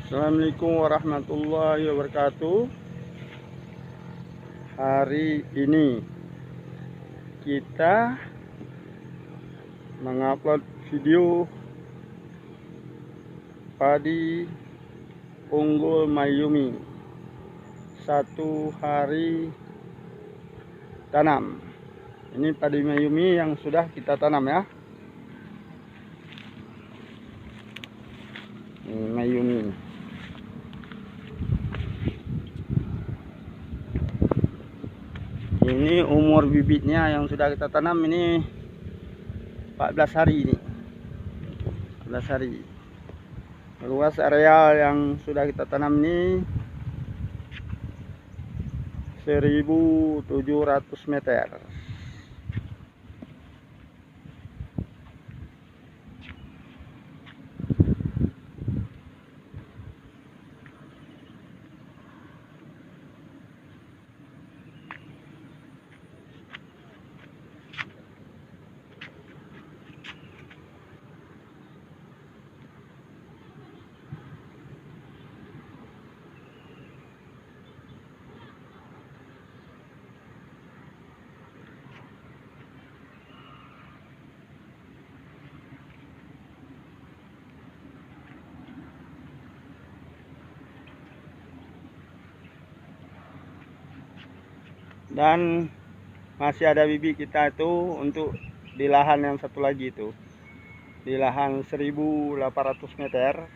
Assalamualaikum warahmatullahi wabarakatuh. Hari ini kita mengupload video padi unggul Mayumi 1 hari tanam. Ini padi Mayumi yang sudah kita tanam ya. Ini Mayumi. Ini umur bibitnya yang sudah kita tanam ini 14 hari ini. 14 hari. Luas area yang sudah kita tanam ini 1.700 meter. Dan masih ada bibit kita itu untuk di lahan yang satu lagi itu, di lahan 1.800 meter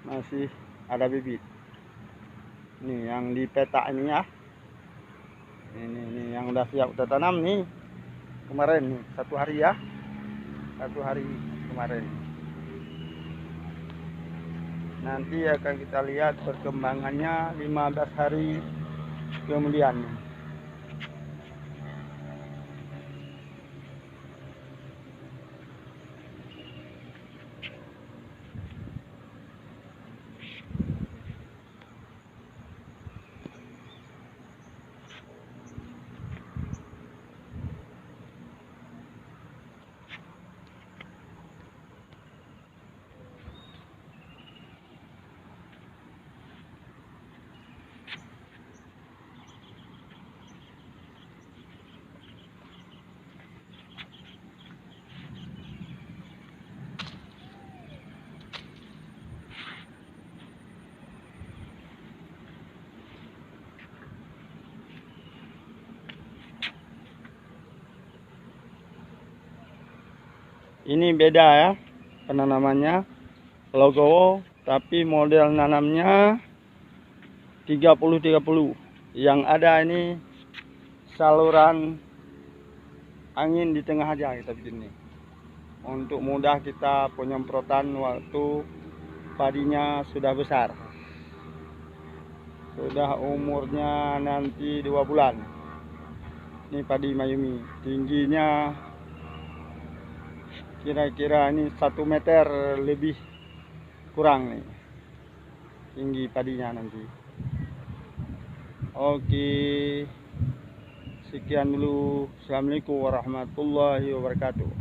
masih ada bibit. Ini yang di peta ini ya. Ini yang udah siap kita tanam nih kemarin nih, 1 hari ya, 1 hari kemarin. Nanti akan kita lihat perkembangannya 15 hari kemudian. Ini beda ya penanamannya, logo, tapi model nanamnya 30-30. Yang ada ini saluran angin di tengah aja kita bikin nih, untuk mudah kita penyemprotan waktu padinya sudah besar, sudah umurnya nanti 2 bulan. Ini padi Mayumi, tingginya kira-kira ini 1 meter lebih kurang nih tinggi padinya nanti. Oke, sekian dulu. Assalamualaikum warahmatullahi wabarakatuh.